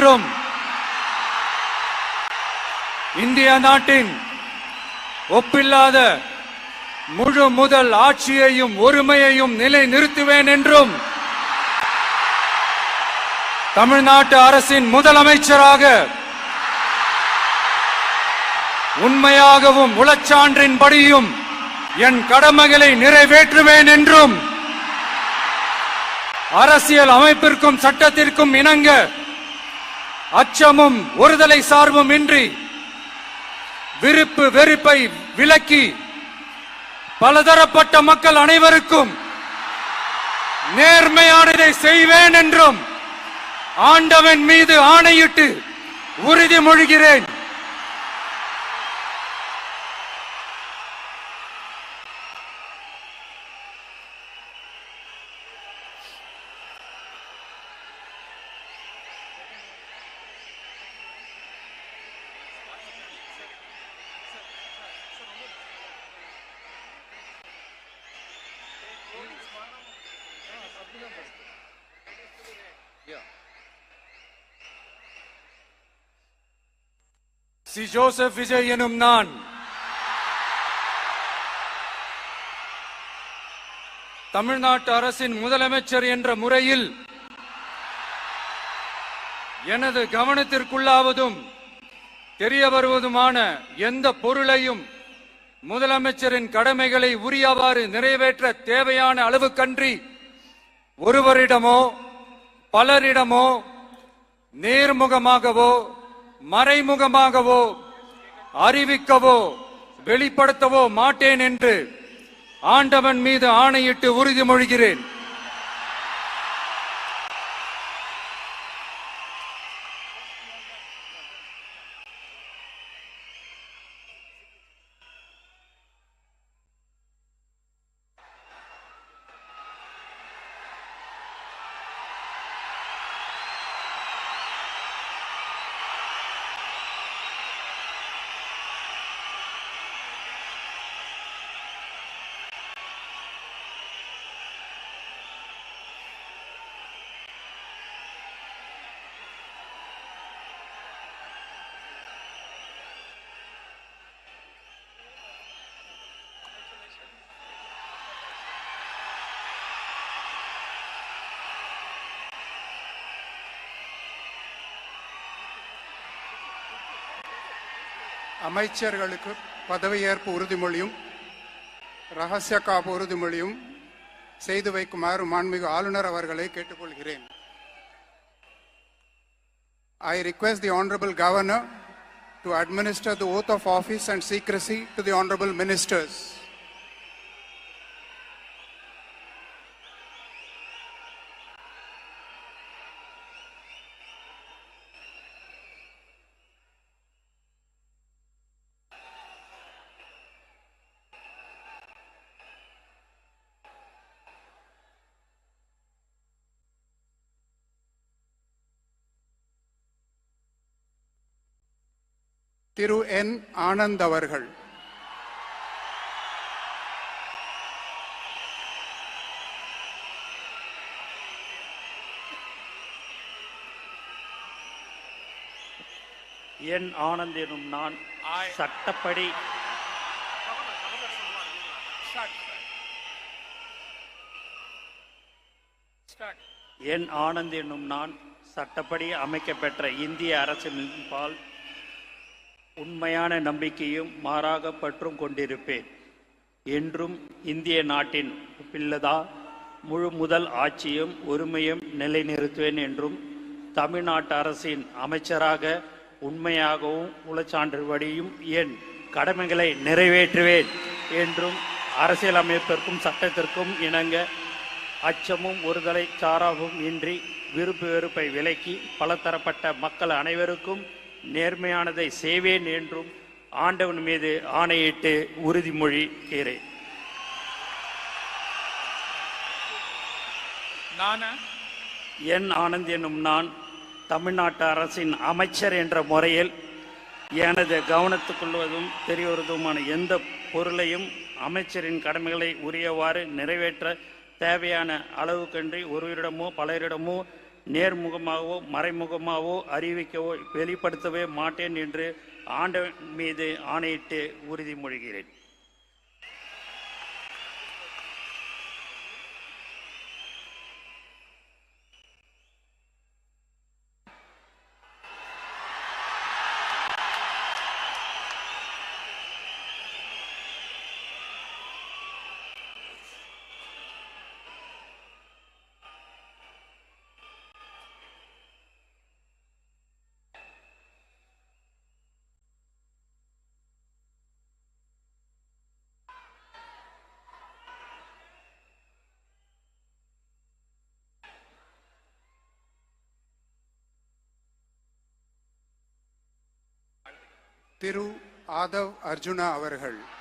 என்றும் இந்திய நாட்டின் ஒப்பில்லாத முழு முதல் ஆட்சியையும் ஒருமையையும் நிலைநிறுத்துவேன் என்றும் தமிழ்நாட்டு அரசின் முதலமைச்சராக உண்மையாகவும் உளச்சான்றின்படியும் என் கடமைகளை நிறைவேற்றுவேன் என்றும் அரசியல் அமைப்பிற்கும் சட்டத்திற்கும் இணங்க அச்சமும் ஒருதலை சார்பும் இன்றி விருப்பு வெறுப்பை விலக்கி பலதரப்பட்ட மக்கள் அனைவருக்கும் நேர்மையானதை செய்வேன் என்றும் ஆண்டவன் மீது ஆணையிட்டு உறுதிமொழிகிறேன். சி ஜோசப் விஜய் எனும் நான் தமிழ்நாட்டு அரசின் முதலமைச்சர் என்ற முறையில் எனது கவனத்திற்குள்ளாவதும் தெரிய வருவதுமான எந்த பொருளையும் முதலமைச்சரின் கடமைகளை உரியவாறு நிறைவேற்ற தேவையான அளவுக்கன்றி ஒருவரிடமோ பலரிடமோ நேர்முகமாகவோ மறைமுகமாகவோ அறிவிக்கவோ வெளிப்படுத்தவோ மாட்டேன் என்று ஆண்டவன் மீது ஆணையிட்டு உறுதிமொழிகிறேன். அமைச்சர்களுக்கு பதவியேற்பு உறுதிமொழியும் ரகசிய காப்பு உறுதிமொழியும் செய்து வைக்குமாறு மாண்புமிகு ஆளுநர் அவர்களை கேட்டுக்கொள்கிறேன். I request the Honorable Governor to administer the oath of office and secrecy to the Honorable Ministers. திரு என் ஆனந்த் அவர்கள். என் ஆனந்த் எனும் நான் சட்டப்படி என் ஆனந்த் எனும் நான் சட்டப்படி அமைக்கப்பெற்ற இந்திய அரசின் பால் உண்மையான நம்பிக்கையும் மாறாக பற்றும் கொண்டிருப்பேன் என்றும் இந்திய நாட்டின் பிள்ளதா முழு முதல் ஆட்சியும் ஒருமையும் நிலைநிறுத்துவேன் என்றும் தமிழ்நாட்டு அரசின் அமைச்சராக உண்மையாகவும் உளச்சான்றுபடியும் என் கடமைகளை நிறைவேற்றுவேன் என்றும் அரசியலமைப்பிற்கும் சட்டத்திற்கும் இணங்க அச்சமும் ஒருதலை சாராவும் இன்றி விருப்பு வெறுப்பை விலக்கி பலதரப்பட்ட மக்கள் அனைவருக்கும் நேர்மையானதை செய்வேன் என்றும் ஆண்டவன் மீது ஆணையிட்டு உறுதிமொழிகிறேன். என் ஆனந்த் எனும் நான் தமிழ்நாட்டு அரசின் அமைச்சர் என்ற முறையில் எனது கவனத்துக்கொள்வதும் தெரியவதுமான எந்த பொருளையும் அமைச்சரின் கடமைகளை உரியவாறு நிறைவேற்ற தேவையான அளவுக்கன்றி ஒருவரிடமோ பலரிடமோ நேர்முகமாகவோ மறைமுகமாகவோ அறிவிக்கவோ வெளிப்படுத்தவே மாட்டேன் என்று ஆண்டவன் மீது ஆணையிட்டு உறுதிமொழிகிறேன். திரு ஆதவ் அர்ஜுனா அவர்கள்.